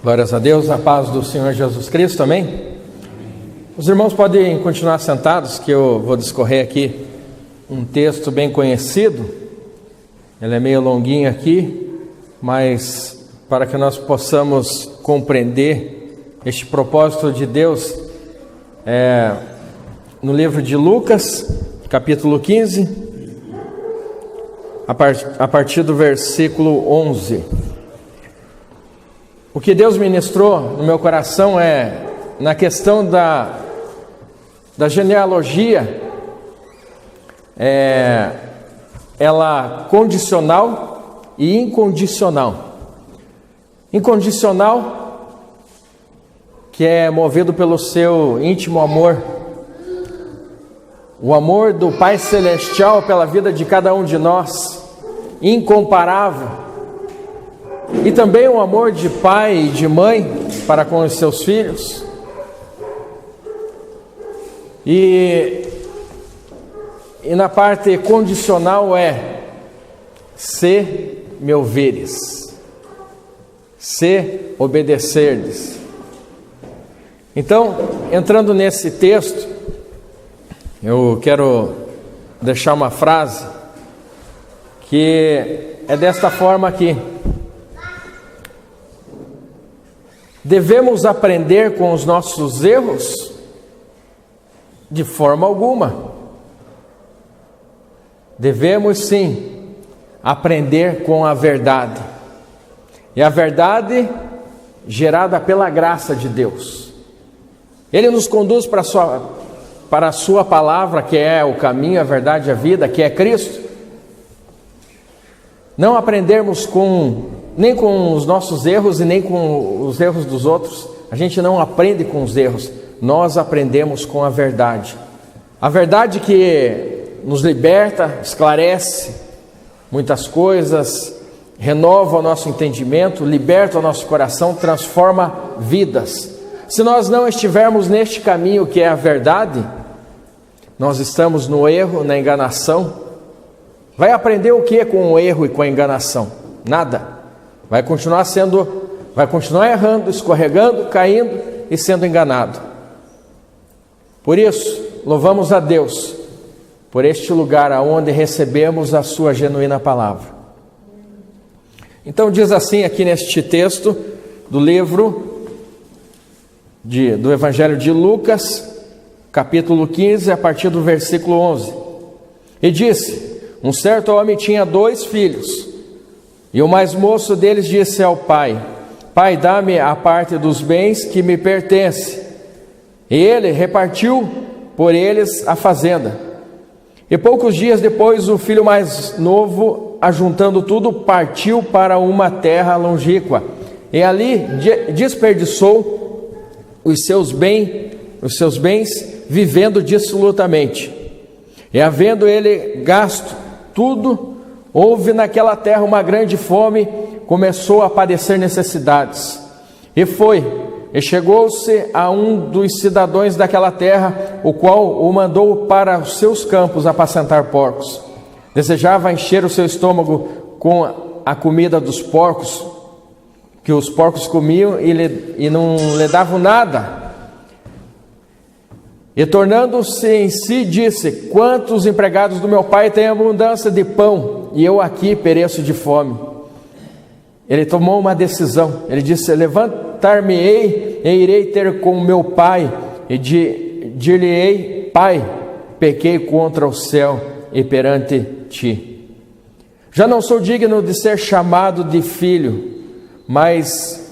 Glórias a Deus, a paz do Senhor Jesus Cristo, amém? Os irmãos podem continuar sentados, que eu vou discorrer aqui um texto bem conhecido. Ele é meio longuinho aqui, mas para que nós possamos compreender este propósito de Deus, no livro de Lucas, capítulo 15, a partir do versículo 11. O que Deus ministrou no meu coração é na questão da genealogia, ela condicional e incondicional. Incondicional, que é movido pelo seu íntimo amor, o amor do Pai Celestial pela vida de cada um de nós, incomparável. E também o amor de pai e de mãe para com os seus filhos. E na parte condicional se me ouvirdes, se obedecerdes. Então, entrando nesse texto, eu quero deixar uma frase que é desta forma aqui: devemos aprender com os nossos erros? De forma alguma. Devemos sim aprender com a verdade. E a verdade gerada pela graça de Deus. Ele nos conduz para a sua palavra, que é o caminho, a verdade e a vida, que é Cristo. Não aprendermos nem com os nossos erros e nem com os erros dos outros. A gente não aprende com os erros, nós aprendemos com a verdade. A verdade que nos liberta, esclarece muitas coisas, renova o nosso entendimento, liberta o nosso coração, transforma vidas. Se nós não estivermos neste caminho que é a verdade, nós estamos no erro, na enganação. Vai aprender o que com o erro e com a enganação? Nada. Vai continuar errando, escorregando, caindo e sendo enganado. Por isso, louvamos a Deus por este lugar aonde recebemos a sua genuína palavra. Então diz assim aqui neste texto do livro do Evangelho de Lucas, capítulo 15, a partir do versículo 11. E disse: um certo homem tinha 2 filhos. E o mais moço deles disse ao pai: Pai, dá-me a parte dos bens que me pertence. E ele repartiu por eles a fazenda. E poucos dias depois, o filho mais novo, ajuntando tudo, partiu para uma terra longínqua. E ali desperdiçou os seus bens, vivendo dissolutamente. E havendo ele gasto tudo, houve naquela terra uma grande fome, começou a padecer necessidades. E chegou-se a um dos cidadãos daquela terra, o qual o mandou para os seus campos apacentar porcos. Desejava encher o seu estômago com a comida dos porcos, que os porcos comiam e não lhe davam nada. E tornando-se em si, disse: quantos empregados do meu pai têm abundância de pão, e eu aqui pereço de fome. Ele tomou uma decisão. Ele disse: levantar-me-ei e irei ter com meu pai, e dir-lhe-ei: Pai, pequei contra o céu e perante ti. Já não sou digno de ser chamado de filho, mas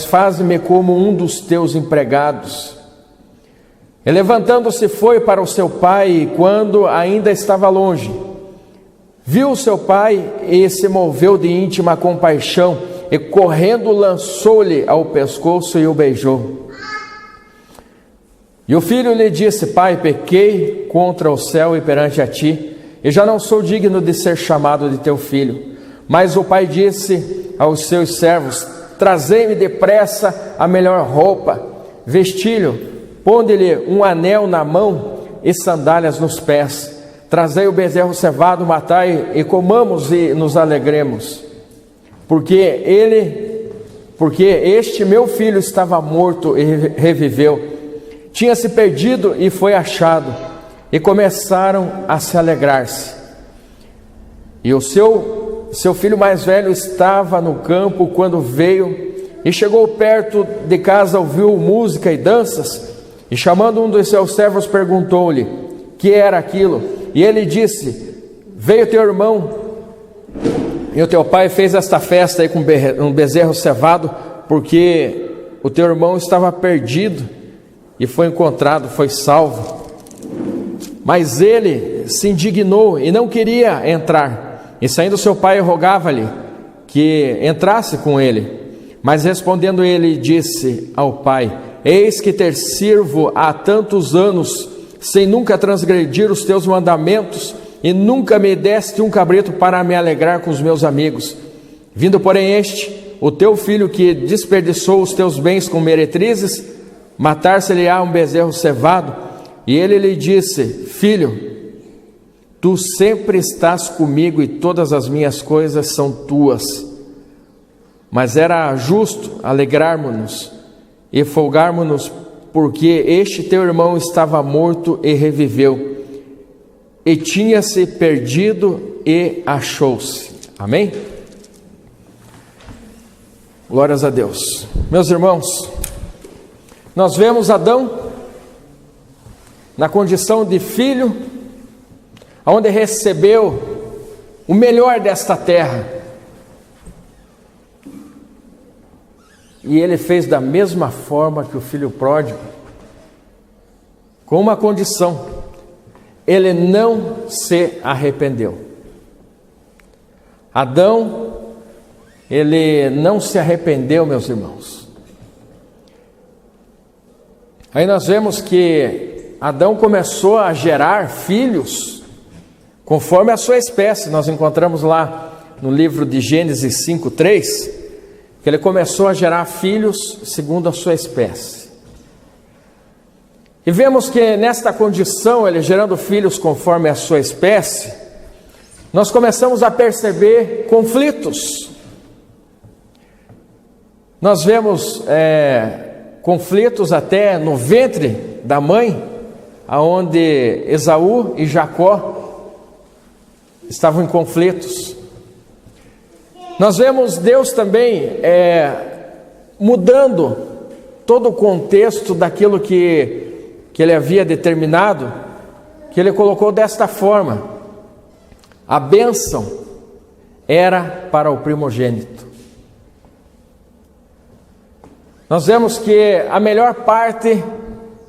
faze-me como um dos teus empregados. E levantando-se foi para o seu pai, e quando ainda estava longe, viu o seu pai e se moveu de íntima compaixão, e correndo lançou-lhe ao pescoço e o beijou. E o filho lhe disse: Pai, pequei contra o céu e perante a ti, e já não sou digno de ser chamado de teu filho. Mas o pai disse aos seus servos: trazei-me depressa a melhor roupa, vestilho, ponde-lhe um anel na mão e sandálias nos pés. Trazei o bezerro cevado, matai e comamos e nos alegremos. Porque ele porque este meu filho estava morto e reviveu, tinha se perdido e foi achado. E começaram a se alegrar-se. E o seu filho mais velho estava no campo quando veio e chegou perto de casa, ouviu música e danças, e chamando um dos seus servos perguntou-lhe que era aquilo. E ele disse: veio teu irmão e o teu pai fez esta festa aí com um bezerro cevado, porque o teu irmão estava perdido e foi encontrado, foi salvo. Mas ele se indignou e não queria entrar. E saindo seu pai rogava-lhe que entrasse com ele. Mas respondendo ele, disse ao pai: eis que te sirvo há tantos anos, sem nunca transgredir os teus mandamentos, e nunca me deste um cabrito para me alegrar com os meus amigos. Vindo, porém, este, o teu filho que desperdiçou os teus bens com meretrizes, matar-se-lhe-á um bezerro cevado. E ele lhe disse: filho, tu sempre estás comigo e todas as minhas coisas são tuas. Mas era justo alegrarmos-nos e folgarmos-nos, porque este teu irmão estava morto e reviveu, e tinha-se perdido e achou-se. Amém? Glórias a Deus. Meus irmãos, nós vemos Adão na condição de filho, onde recebeu o melhor desta terra, e ele fez da mesma forma que o filho pródigo, com uma condição: ele não se arrependeu. Adão, ele não se arrependeu, meus irmãos. Aí nós vemos que Adão começou a gerar filhos conforme a sua espécie. Nós encontramos lá no livro de Gênesis 5:3, que ele começou a gerar filhos segundo a sua espécie. E vemos que nesta condição, ele gerando filhos conforme a sua espécie, nós começamos a perceber conflitos. Nós vemos conflitos até no ventre da mãe, aonde Esaú e Jacó estavam em conflitos. Nós vemos Deus também mudando todo o contexto daquilo que ele havia determinado, que ele colocou desta forma: a bênção era para o primogênito. Nós vemos que a melhor parte,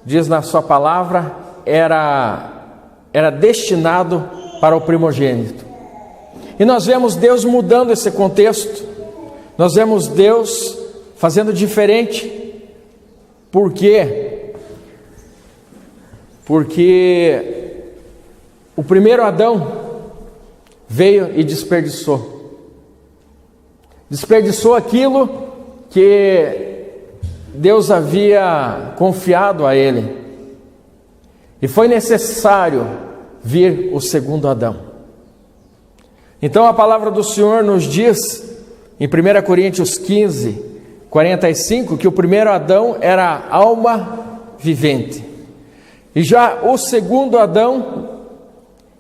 diz na sua palavra, era destinado para o primogênito. E nós vemos Deus mudando esse contexto. Nós vemos Deus fazendo diferente. Por quê? Porque o primeiro Adão veio e desperdiçou aquilo que Deus havia confiado a ele. E foi necessário vir o segundo Adão. Então a palavra do Senhor nos diz, em 1 Coríntios 15:45, que o primeiro Adão era alma vivente. E já o segundo Adão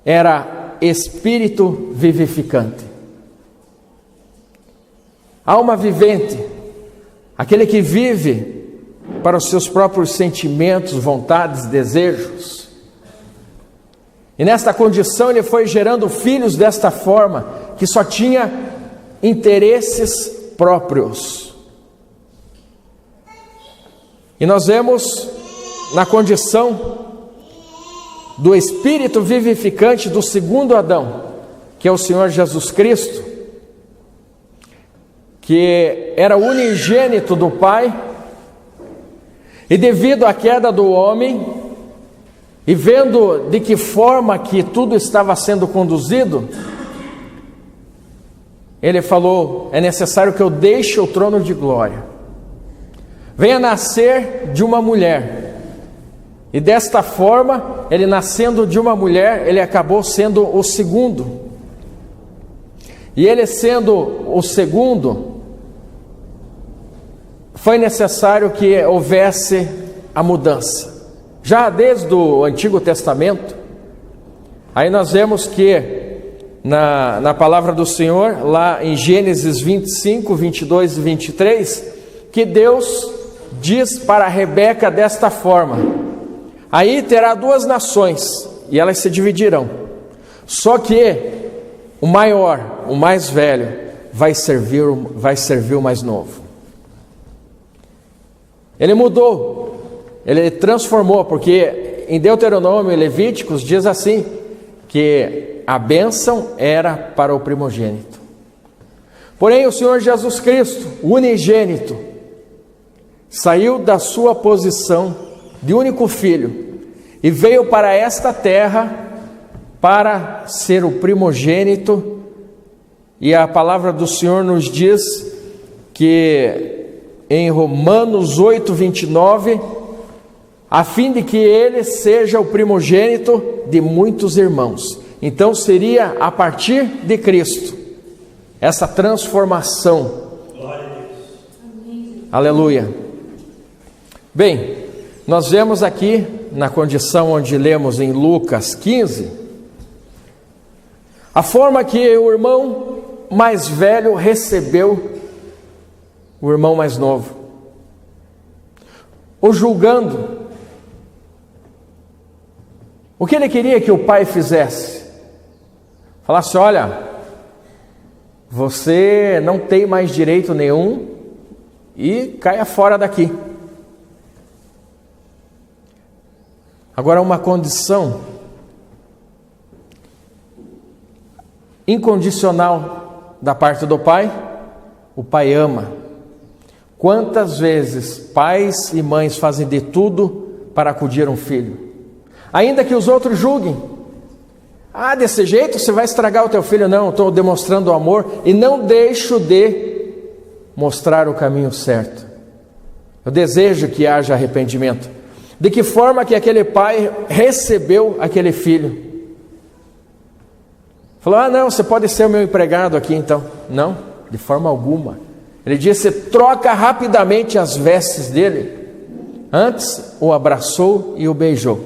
era espírito vivificante. Alma vivente, aquele que vive para os seus próprios sentimentos, vontades, desejos. E nesta condição ele foi gerando filhos desta forma, que só tinha interesses próprios. E nós vemos na condição do espírito vivificante do segundo Adão, que é o Senhor Jesus Cristo, que era o unigênito do Pai, e devido à queda do homem, e vendo de que forma que tudo estava sendo conduzido, ele falou: é necessário que eu deixe o trono de glória, venha nascer de uma mulher. E desta forma, ele nascendo de uma mulher, ele acabou sendo o segundo. E ele sendo o segundo, foi necessário que houvesse a mudança. Já desde o Antigo Testamento, aí nós vemos que na palavra do Senhor, lá em Gênesis 25, 22 e 23, que Deus diz para Rebeca desta forma: aí terá duas nações, e elas se dividirão, só que o maior, o mais velho, vai servir o mais novo. Ele mudou, ele transformou, porque em Deuteronômio e Levíticos diz assim, que a bênção era para o primogênito. Porém o Senhor Jesus Cristo, o unigênito, saiu da sua posição de único filho e veio para esta terra para ser o primogênito. E a palavra do Senhor nos diz que em Romanos 8, 29, a fim de que ele seja o primogênito de muitos irmãos. Então seria a partir de Cristo essa transformação. Glória a Deus. Aleluia. Bem, nós vemos aqui na condição onde lemos em Lucas 15, a forma que o irmão mais velho recebeu o irmão mais novo, o julgando. O que ele queria que o pai fizesse? Falasse: olha, você não tem mais direito nenhum e caia fora daqui. Agora, uma condição incondicional da parte do pai: o pai ama. Quantas vezes pais e mães fazem de tudo para acudir um filho, ainda que os outros julguem? Ah, desse jeito você vai estragar o teu filho. Não, estou demonstrando amor e não deixo de mostrar o caminho certo. Eu desejo que haja arrependimento. De que forma que aquele pai recebeu aquele filho? Falou: ah, não, você pode ser o meu empregado aqui então. Não, de forma alguma. Ele disse: troca rapidamente as vestes dele. Antes o abraçou e o beijou,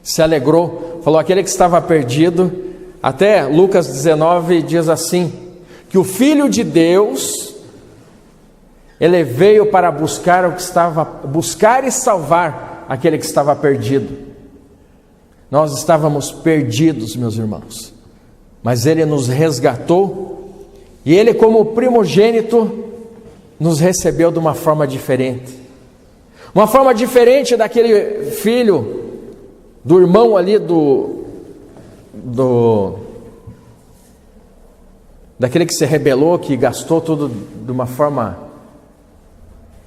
se alegrou, falou: aquele que estava perdido. Até Lucas 19 diz assim, que o Filho de Deus, ele veio para buscar e salvar aquele que estava perdido. Nós estávamos perdidos, meus irmãos, mas ele nos resgatou. E ele, como primogênito, nos recebeu de uma forma diferente. Uma forma diferente daquele filho, do irmão ali daquele que se rebelou, que gastou tudo de uma forma.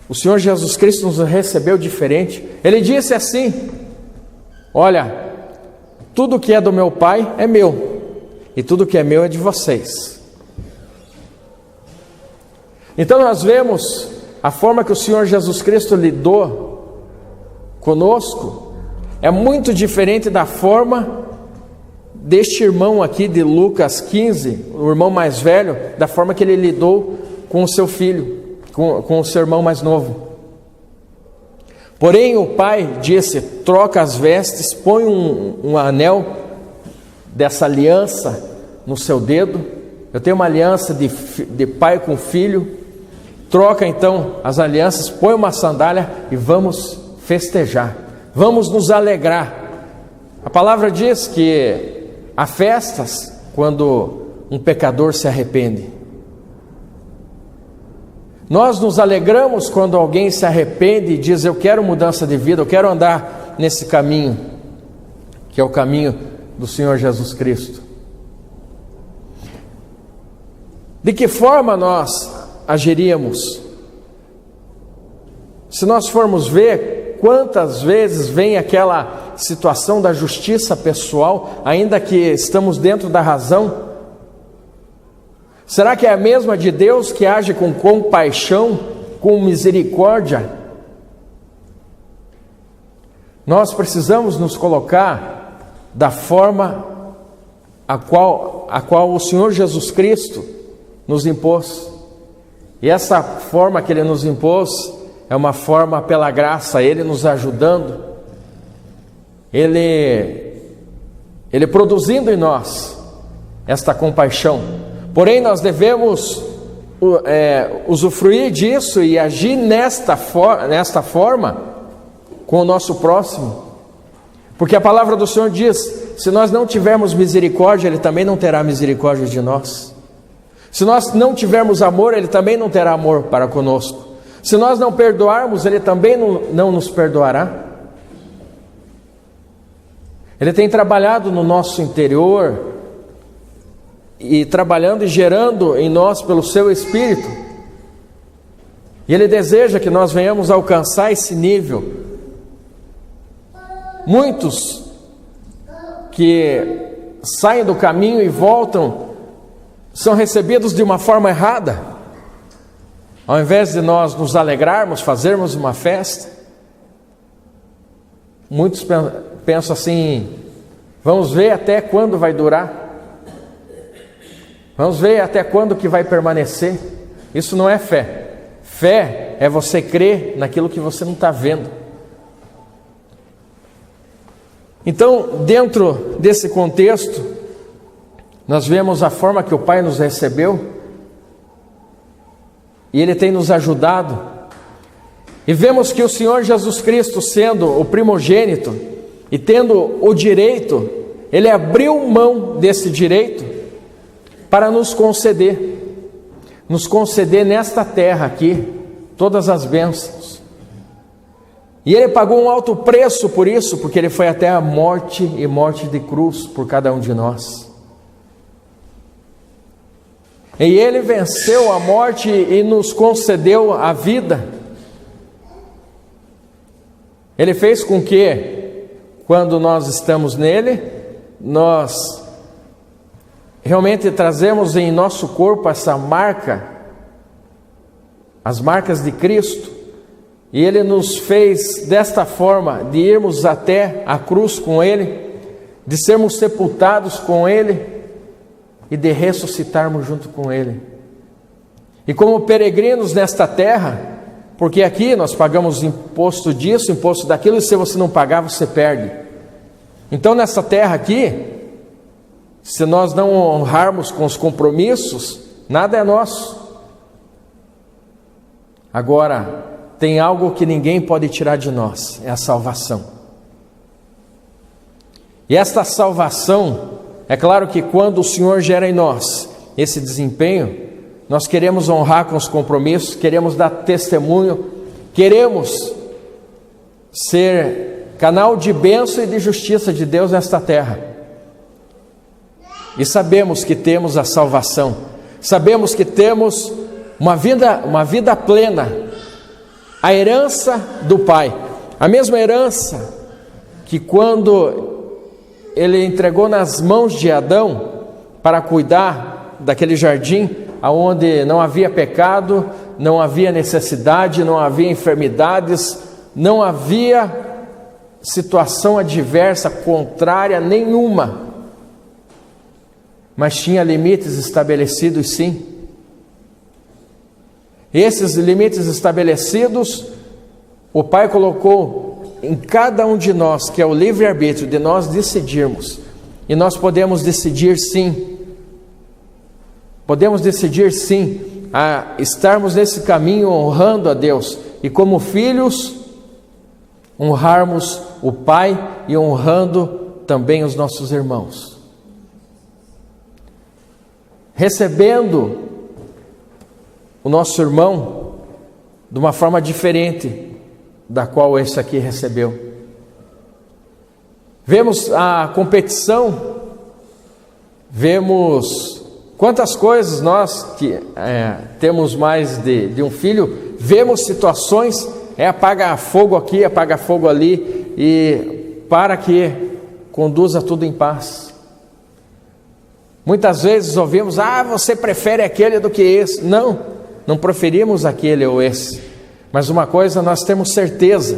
O Senhor Jesus Cristo nos recebeu diferente. Ele disse assim: olha, tudo que é do meu Pai é meu, e tudo que é meu é de vocês. Então nós vemos a forma que o Senhor Jesus Cristo lidou conosco é muito diferente da forma deste irmão aqui de Lucas 15, o irmão mais velho, da forma que ele lidou com o seu filho, com o seu irmão mais novo. Porém o pai disse: troca as vestes, põe um anel dessa aliança no seu dedo. Eu tenho uma aliança de pai com filho. Troca então as alianças, põe uma sandália e vamos festejar, vamos nos alegrar. A palavra diz que há festas quando um pecador se arrepende. Nós nos alegramos quando alguém se arrepende e diz: eu quero mudança de vida, eu quero andar nesse caminho, que é o caminho do Senhor Jesus Cristo. De que forma nós agiríamos? Se nós formos ver quantas vezes vem aquela situação da justiça pessoal, ainda que estamos dentro da razão, será que é a mesma de Deus, que age com compaixão, com misericórdia? Nós precisamos nos colocar da forma a qual o Senhor Jesus Cristo nos impôs. E essa forma que Ele nos impôs é uma forma pela graça, Ele nos ajudando, Ele produzindo em nós esta compaixão. Porém, nós devemos usufruir disso e agir nesta forma com o nosso próximo, porque a palavra do Senhor diz: se nós não tivermos misericórdia, Ele também não terá misericórdia de nós. Se nós não tivermos amor, Ele também não terá amor para conosco. Se nós não perdoarmos, Ele também não nos perdoará. Ele tem trabalhado no nosso interior, e trabalhando e gerando em nós pelo seu Espírito, e Ele deseja que nós venhamos alcançar esse nível. Muitos que saem do caminho e voltam são recebidos de uma forma errada. Ao invés de nós nos alegrarmos, fazermos uma festa, muitos pensam assim: vamos ver até quando vai durar, vamos ver até quando que vai permanecer. Isso não é fé. Fé é você crer naquilo que você não está vendo. Então, dentro desse contexto, nós vemos a forma que o Pai nos recebeu, e Ele tem nos ajudado, e vemos que o Senhor Jesus Cristo, sendo o primogênito e tendo o direito, Ele abriu mão desse direito para nos conceder nesta terra aqui todas as bênçãos. E Ele pagou um alto preço por isso, porque Ele foi até a morte, e morte de cruz, por cada um de nós. E Ele venceu a morte e nos concedeu a vida. Ele fez com que, quando nós estamos nele, nós realmente trazemos em nosso corpo essa marca, as marcas de Cristo. E Ele nos fez desta forma, de irmos até a cruz com Ele, de sermos sepultados com Ele e de ressuscitarmos junto com Ele. E como peregrinos nesta terra, porque aqui nós pagamos imposto disso, imposto daquilo, e se você não pagar, você perde. Então nessa terra aqui, se nós não honrarmos com os compromissos, nada é nosso. Agora, tem algo que ninguém pode tirar de nós, é a salvação. E esta salvação, é claro que quando o Senhor gera em nós esse desempenho, nós queremos honrar com os compromissos, queremos dar testemunho, queremos ser canal de bênção e de justiça de Deus nesta terra. E sabemos que temos a salvação, sabemos que temos uma vida plena, a herança do Pai, a mesma herança que quando Ele entregou nas mãos de Adão para cuidar daquele jardim, onde não havia pecado, não havia necessidade, não havia enfermidades, não havia situação adversa, contrária nenhuma, mas tinha limites estabelecidos, sim. Esses limites estabelecidos, o Pai colocou em cada um de nós, que é o livre-arbítrio de nós decidirmos. E nós podemos decidir sim. Podemos decidir sim a estarmos nesse caminho honrando a Deus. E como filhos, honrarmos o Pai e honrando também os nossos irmãos. Recebendo o nosso irmão de uma forma diferente da qual esse aqui recebeu. Vemos a competição, vemos quantas coisas nós que temos mais de um filho, vemos situações, apaga fogo aqui, apaga fogo ali, e para que conduza tudo em paz. Muitas vezes ouvimos: você prefere aquele do que esse. Não preferimos aquele ou esse, mas uma coisa nós temos certeza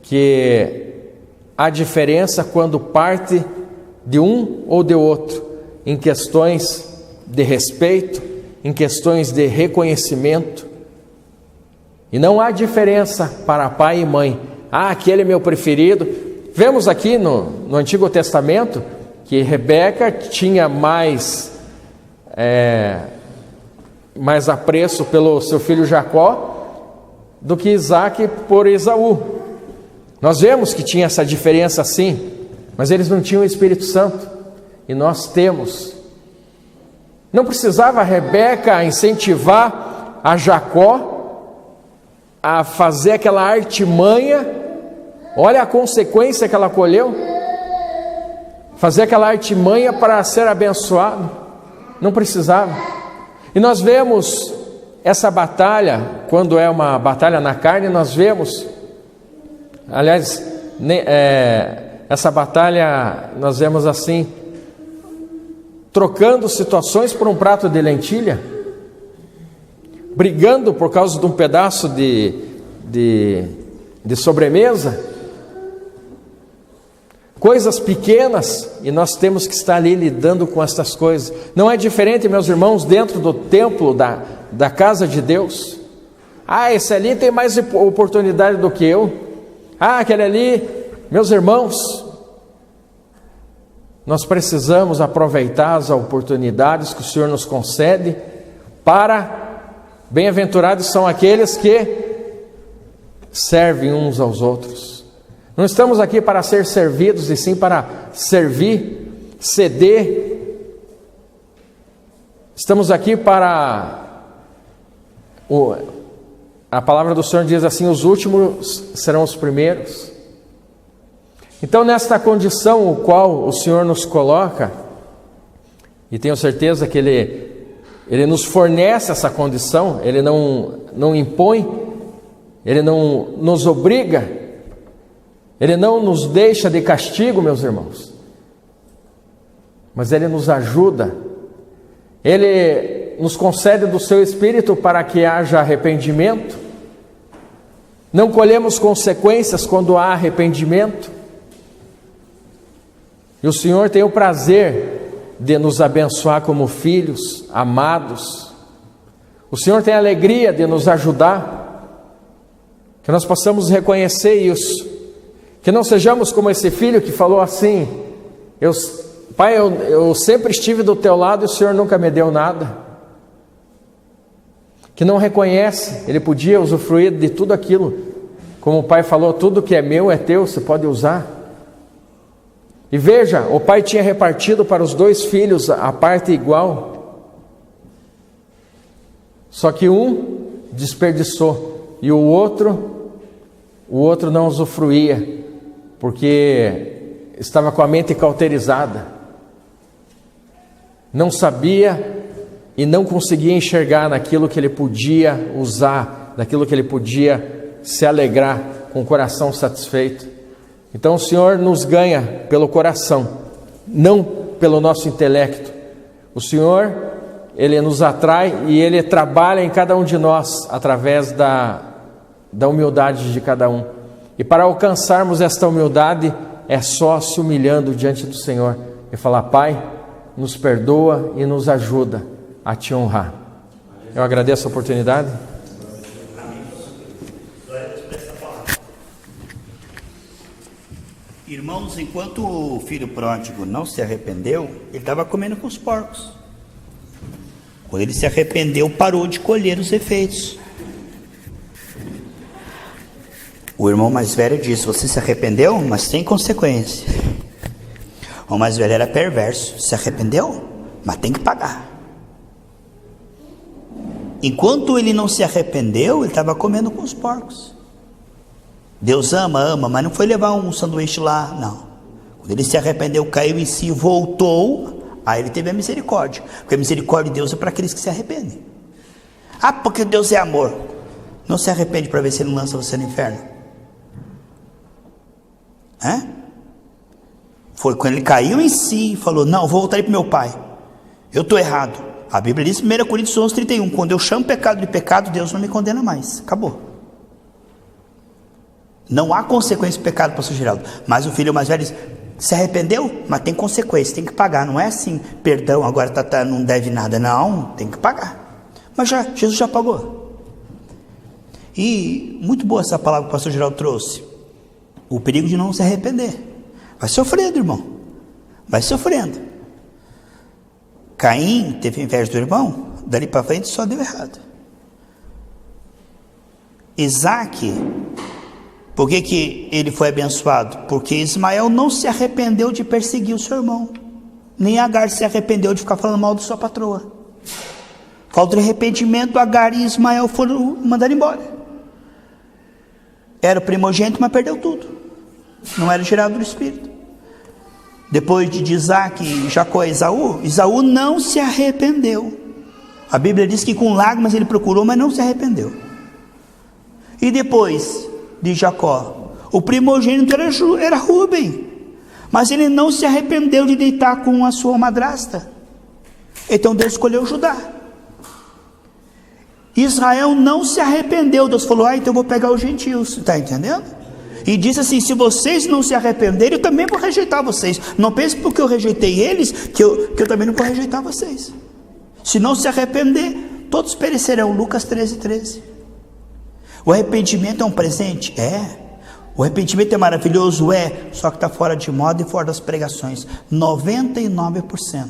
que há diferença quando parte de um ou de outro, em questões de respeito, em questões de reconhecimento. E não há diferença para pai e mãe. Aquele é meu preferido. Vemos aqui no Antigo Testamento que Rebeca tinha mais apreço pelo seu filho Jacó do que Isaac por Esaú. Nós vemos que tinha essa diferença sim, mas eles não tinham o Espírito Santo, e nós temos. Não precisava Rebeca incentivar a Jacó a fazer aquela artimanha. Olha a consequência que ela colheu. Fazer aquela artimanha para ser abençoado. Não precisava. E nós vemos essa batalha, quando é uma batalha na carne, nós vemos, aliás, essa batalha nós vemos assim, trocando situações por um prato de lentilha, brigando por causa de um pedaço de sobremesa, coisas pequenas, e nós temos que estar ali lidando com essas coisas. Não é diferente, meus irmãos, dentro do templo da casa de Deus. Esse ali tem mais oportunidade do que eu. Aquele ali, meus irmãos, nós precisamos aproveitar as oportunidades que o Senhor nos concede para, bem-aventurados são aqueles que servem uns aos outros. Não estamos aqui para ser servidos, e sim para servir, ceder. Estamos aqui para... A palavra do Senhor diz assim: os últimos serão os primeiros. Então, nesta condição o qual o Senhor nos coloca, e tenho certeza que Ele nos fornece essa condição, Ele não impõe, Ele não nos obriga, Ele não nos deixa de castigo, meus irmãos, mas Ele nos ajuda, Ele nos concede do seu Espírito para que haja arrependimento. Não colhemos consequências quando há arrependimento. E o Senhor tem o prazer de nos abençoar como filhos amados. O Senhor tem a alegria de nos ajudar. Que nós possamos reconhecer isso. Que não sejamos como esse filho que falou assim: Pai, eu sempre estive do teu lado e o Senhor nunca me deu nada. Que não reconhece, ele podia usufruir de tudo aquilo. Como o pai falou, tudo que é meu é teu, você pode usar. E veja, o pai tinha repartido para os 2 filhos a parte igual. Só que um desperdiçou e o outro não usufruía, porque estava com a mente cauterizada. Não sabia e não conseguia enxergar naquilo que ele podia usar, naquilo que ele podia se alegrar com o coração satisfeito. Então o Senhor nos ganha pelo coração, não pelo nosso intelecto. O Senhor, Ele nos atrai e Ele trabalha em cada um de nós através da humildade de cada um. E para alcançarmos esta humildade é só se humilhando diante do Senhor e falar: Pai, nos perdoa e nos ajuda a te honrar. Eu agradeço a oportunidade. Irmãos, enquanto o filho pródigo não se arrependeu, ele estava comendo com os porcos. Quando ele se arrependeu, parou de colher os efeitos. O irmão mais velho disse: você se arrependeu, mas tem consequência. O mais velho era perverso: se arrependeu, mas tem que pagar. Enquanto ele não se arrependeu, ele estava comendo com os porcos. Deus ama, mas não foi levar um sanduíche lá, não. Quando ele se arrependeu, caiu em si, voltou, aí ele teve a misericórdia. Porque a misericórdia de Deus é para aqueles que se arrependem. Porque Deus é amor. Não se arrepende para ver se Ele não lança você no inferno. Foi quando ele caiu em si e falou: não, vou voltar para meu pai, eu estou errado. A Bíblia diz, 1 Coríntios 11:31, quando eu chamo pecado de pecado, Deus não me condena mais. Acabou. Não há consequência de pecado, pastor Geraldo. Mas o filho mais velho diz: Se arrependeu, mas tem consequência, tem que pagar. Não é assim, perdão, agora não deve nada. Não, tem que pagar. Mas Jesus já pagou. E muito boa essa palavra que o pastor Geraldo trouxe. O perigo de não se arrepender. Vai sofrendo, irmão. Vai sofrendo. Caim teve inveja do irmão, dali para frente só deu errado. Isaac, por que ele foi abençoado? Porque Ismael não se arrependeu de perseguir o seu irmão. Nem Agar se arrependeu de ficar falando mal de sua patroa. Falta de arrependimento, Agar e Ismael foram mandados embora. Era o primogênito, mas perdeu tudo. Não era gerado do Espírito. Depois de Isaac e Jacó e Esaú não se arrependeu. A Bíblia diz que com lágrimas ele procurou, mas não se arrependeu. E depois de Jacó, o primogênito era Rúben, mas ele não se arrependeu de deitar com a sua madrasta. Então Deus escolheu Judá. Israel não se arrependeu. Deus falou, então eu vou pegar os gentios. Está entendendo? E disse assim, se vocês não se arrependerem, eu também vou rejeitar vocês. Não pense porque eu rejeitei eles, que eu também não vou rejeitar vocês. Se não se arrepender, todos perecerão. Lucas 13:13. O arrependimento é um presente? É. O arrependimento é maravilhoso? É. Só que está fora de moda e fora das pregações. 99%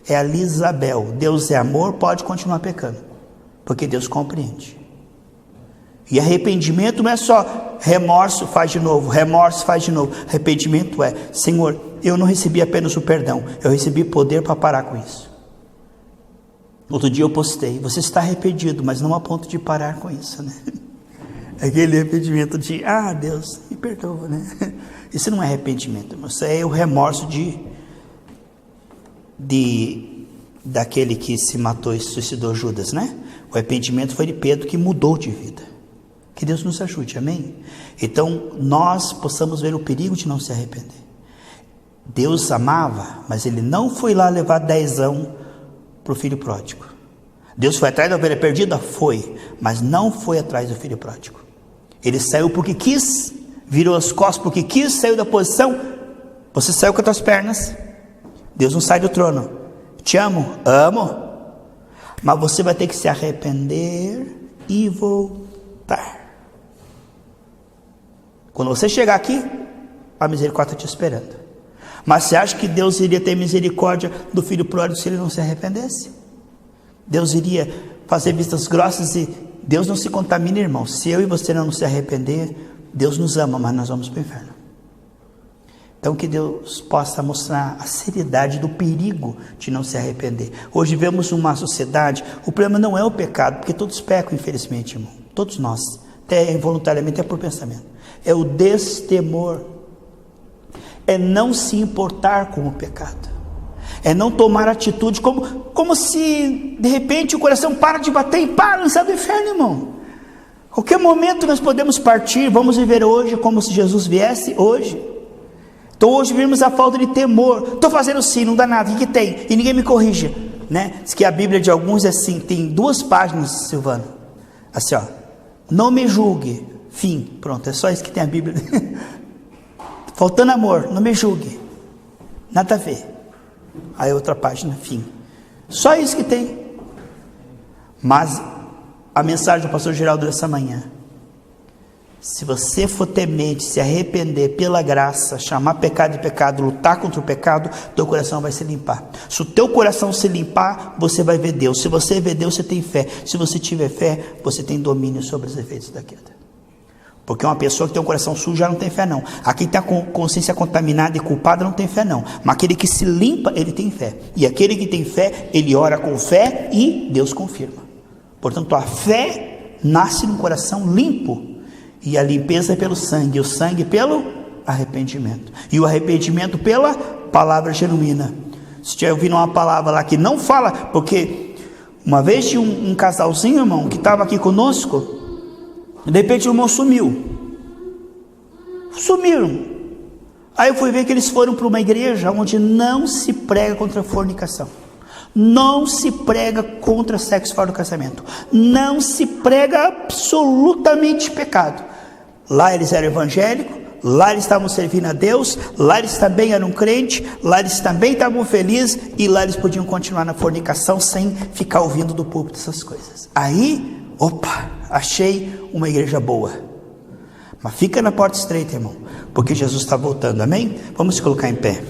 é a Lisabel. Deus é amor, pode continuar pecando, porque Deus compreende. E arrependimento não é só remorso, faz de novo, remorso, faz de novo. Arrependimento é, Senhor, eu não recebi apenas o perdão, eu recebi poder para parar com isso. Outro dia eu postei, você está arrependido, mas não a ponto de parar com isso, né? Aquele arrependimento de, Deus, me perdoa, né? Isso não é arrependimento, isso é o remorso daquele que se matou e suicidou, Judas, né? O arrependimento foi de Pedro, que mudou de vida. Que Deus nos ajude, amém? Então, nós possamos ver o perigo de não se arrepender. Deus amava, mas Ele não foi lá levar 10 para o filho pródigo. Deus foi atrás da ovelha perdida? Foi, mas não foi atrás do filho pródigo. Ele saiu porque quis, virou as costas porque quis, saiu da posição. Você saiu com as tuas pernas. Deus não sai do trono. Te amo? Amo. Mas você vai ter que se arrepender e voltar. Quando você chegar aqui, a misericórdia está te esperando. Mas você acha que Deus iria ter misericórdia do filho pródigo se ele não se arrependesse? Deus iria fazer vistas grossas e Deus não se contamina, irmão. Se eu e você não se arrepender, Deus nos ama, mas nós vamos para o inferno. Então que Deus possa mostrar a seriedade do perigo de não se arrepender. Hoje vemos uma sociedade, o problema não é o pecado, porque todos pecam, infelizmente, irmão. Todos nós, até involuntariamente, até por pensamento. É o destemor, é não se importar com o pecado, é não tomar atitude, como se de repente o coração para de bater e para, não sai do inferno, irmão. Qualquer momento nós podemos partir, vamos viver hoje como se Jesus viesse hoje. Então hoje vimos a falta de temor. Estou fazendo sim, não dá nada, o que tem? E ninguém me corrige, né? Diz que a Bíblia de alguns é assim, tem 2 páginas, Silvano, assim, ó, não me julgue, fim, pronto, é só isso que tem a Bíblia. Faltando amor, não me julgue, nada a ver. Aí outra página, fim. Só isso que tem. Mas a mensagem do pastor Geraldo dessa manhã: se você for temente, se arrepender pela graça, chamar pecado de pecado, lutar contra o pecado, teu coração vai se limpar. Se o teu coração se limpar, você vai ver Deus. Se você ver Deus, você tem fé. Se você tiver fé, você tem domínio sobre os efeitos da queda. Porque uma pessoa que tem um coração sujo já não tem fé não. Aquele que está com consciência contaminada e culpada não tem fé não. Mas aquele que se limpa, ele tem fé. E aquele que tem fé, ele ora com fé e Deus confirma. Portanto, a fé nasce num coração limpo. E a limpeza é pelo sangue, o sangue pelo arrependimento. E o arrependimento pela palavra genuína. Se estiver ouvindo uma palavra lá que não fala, porque uma vez tinha um casalzinho, irmão, que estava aqui conosco. De repente o irmão sumiram. Aí eu fui ver que eles foram para uma igreja onde não se prega contra a fornicação, não se prega contra sexo fora do casamento, não se prega absolutamente pecado. Lá eles eram evangélicos, lá eles estavam servindo a Deus, lá eles também eram crentes, lá eles também estavam felizes, e lá eles podiam continuar na fornicação sem ficar ouvindo do púlpito essas coisas. Aí, opa, achei uma igreja boa. Mas fica na porta estreita, irmão, porque Jesus está voltando, amém? Vamos se colocar em pé.